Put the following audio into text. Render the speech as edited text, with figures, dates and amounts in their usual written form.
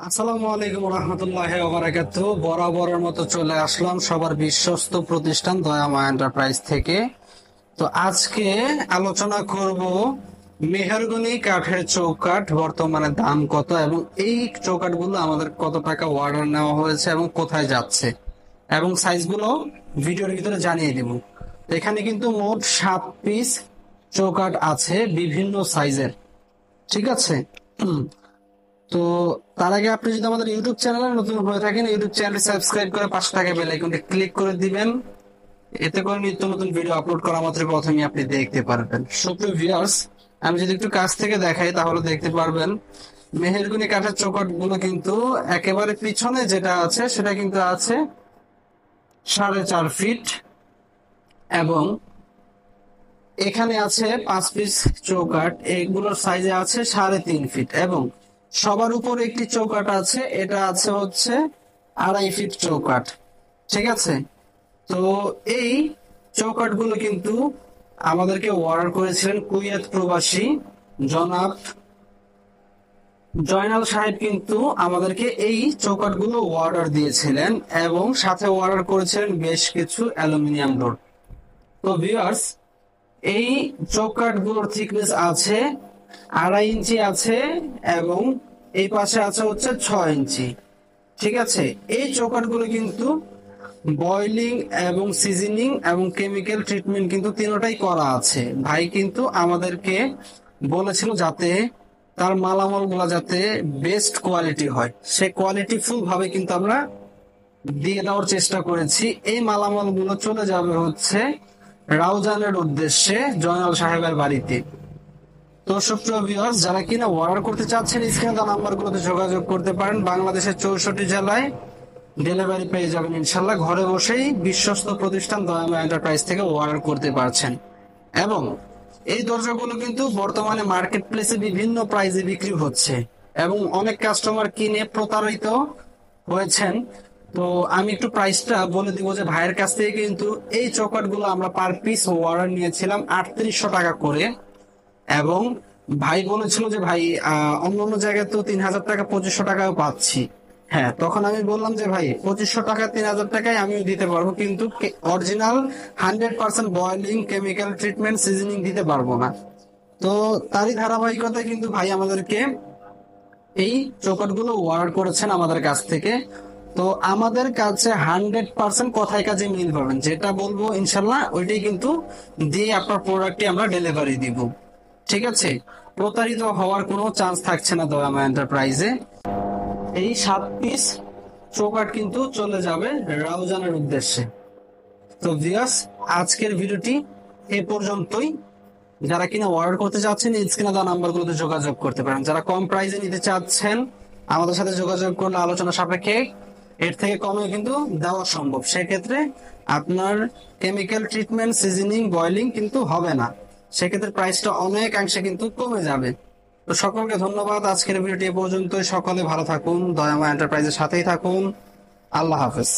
আসসালামু আলাইকুম রহমতুল্লাহি ওয়া বারাকাতুহু। বরাবরের মতো চলে আসলাম সবার বিশ্বস্ত প্রতিষ্ঠান দয়ামা এন্টারপ্রাইজ থেকে। তো আজকে আলোচনা করব মেহরগনি কাঠের চৌকাঠ বর্তমানে দাম কত এবং এই চৌকাঠগুলো আমাদের কত টাকা অর্ডার নেওয়া হয়েছে এবং কোথায় যাচ্ছে এবং সাইজগুলো ভিডিওর ভিতরে জানিয়ে দিব। এখানে কিন্তু মোট 7 পিস চৌকাঠ আছে বিভিন্ন সাইজের, ঠিক আছে। তো তার আগে আপনি যদি আমাদের ইউটিউব চ্যানেলে নতুন হয়ে থাকেন, ইউটিউব চ্যানেলটি সাবস্ক্রাইব করে পাশে থাকা বেল আইকনটি ক্লিক করে দিবেন। এতে করে নিত্য নতুন ভিডিও আপলোড করা মাত্র প্রথমেই আপনি দেখতে পারবেন। সুপ্রিয় ভিউয়ার্স, আমি যদি একটু কাছ থেকে দেখাই তাহলে দেখতে পারবেন মেহেরগনি কাঠের চৌকাঠ গুলো কিন্তু একেবারে পিছনে যেটা আছে সেটা কিন্তু আছে 4.5 ফিট এবং এখানে আছে 5 পিস চৌকাঠ, এগুলোর সাইজে আছে 3.5 ফিট এবং সবার উপরে একটি চৌকাঠ আছে, এটা আছে হচ্ছে 2.5 ফিট চৌকাঠ, ঠিক আছে। তো এই চৌকাঠ গুলো কিন্তু আমাদেরকে অর্ডার করেছিলেন কুয়েত প্রবাসী জনাব জয়নাল সাহেব, কিন্তু আমাদেরকে এই চৌকাঠ গুলো অর্ডার দিয়েছিলেন এবং সাথে অর্ডার করেছিলেন বেশ কিছু অ্যালুমিনিয়াম ডোর। তো ভিউয়ার্স, এই চৌকাঠ গুলোর থিকনেস আছে 2.5 ইঞ্চি আছে এবং এই পাশে আছে হচ্ছে 6 ইঞ্চি, ঠিক আছে। এই চৌকাঠ গুলো কিন্তু বয়লিং এবং সিজনিং এবং কেমিক্যাল ট্রিটমেন্ট কিন্তু তিনটাই করা আছে। ভাই কিন্তু আমাদেরকে বলেছিল যাতে তার মালামাল গুলা যাতে বেস্ট কোয়ালিটি হয়, সে কোয়ালিটি ফুল ভাবে কিন্তু আমরা দিয়ে দেওয়ার চেষ্টা করেছি। এই মালামাল গুলো চলে যাবে হচ্ছে রাউজানের উদ্দেশ্যে জয়নাল সাহেবের বাড়িতে। তো সুপ্রিয় ভিউয়ার্স, যারা কিনা অর্ডার করতে চাচ্ছেন স্ক্রিনে দেওয়া নাম্বারগুলোতে যোগাযোগ করতে পারেন। বাংলাদেশের 64 জেলায় ডেলিভারি পেয়ে যাবেন ইনশাল্লাহ। ঘরে বসেই বিশ্বস্ত প্রতিষ্ঠান দয়ামা এন্টারপ্রাইজ থেকে অর্ডার করতে পারছেন এবং এই দরজাগুলো কিন্তু বর্তমানে মার্কেট প্লেসে বিভিন্ন প্রাইসে বিক্রি হচ্ছে এবং অনেক কাস্টমার কিনে প্রতারিত হয়েছেন। তো আমি একটু প্রাইসটা বলে দিব যে ভাইয়ের কাছ থেকে কিন্তু এই চৌকাঠগুলো আমরা পার পিস অর্ডার নিয়েছিলাম 3800 টাকা করে এবং ভাই বলেছিল যে ভাই অন্য অন্য জায়গায় তো 3000 টাকা 2500 টাকাও পাচ্ছি। হ্যাঁ, তখন আমি বললাম যে ভাই 2500 টাকা 3000 টাকায় আমিও দিতে পারবো, কিন্তু original 100% boiling chemical treatment seasoning দিতে পারবো না। তো তারই ধারাবাহিকতায় কিন্তু ভাই আমাদেরকে এই চৌকাঠগুলো অর্ডার করেছেন আমাদের কাছ থেকে। তো আমাদের কাছে 100% কথায় কাজে মিল পাবেন, যেটা বলবো ইনশাল্লাহ ওইটাই কিন্তু দিয়ে আপনার প্রোডাক্টটি আমরা ডেলিভারি দিব, ঠিক আছে। প্রতারিত হওয়ার কোনো চান্স থাকছে না দয়ামা এন্টারপ্রাইজে। এই 7 পিস চৌকাঠ কিন্তু চলে যাবে রাউজানের উদ্দেশ্যে। তো ভিউয়ার্স, আজকের ভিডিওটি এ পর্যন্তই। যারা কিনা অর্ডার করতে চাচ্ছেন স্ক্রিনে দেওয়া নাম্বারগুলোতে যোগাযোগ করতে পারেন। যারা কম প্রাইসে নিতে চাচ্ছেন আমাদের সাথে যোগাযোগ করলে আলোচনা সাপেক্ষে এর থেকে কমে কিন্তু দেওয়া সম্ভব। সেক্ষেত্রে আপনার কেমিক্যাল ট্রিটমেন্ট সিজনিং বয়লিং কিন্তু হবে না, সেক্ষেত্রে প্রাইসটা অনেকাংশে কিন্তু কমে যাবে। তো সকলকে ধন্যবাদ। আজকের ভিডিওটি এ পর্যন্তই। সকলে ভালো থাকুন, দয়ামা এন্টারপ্রাইজের সাথেই থাকুন। আল্লাহ হাফেজ।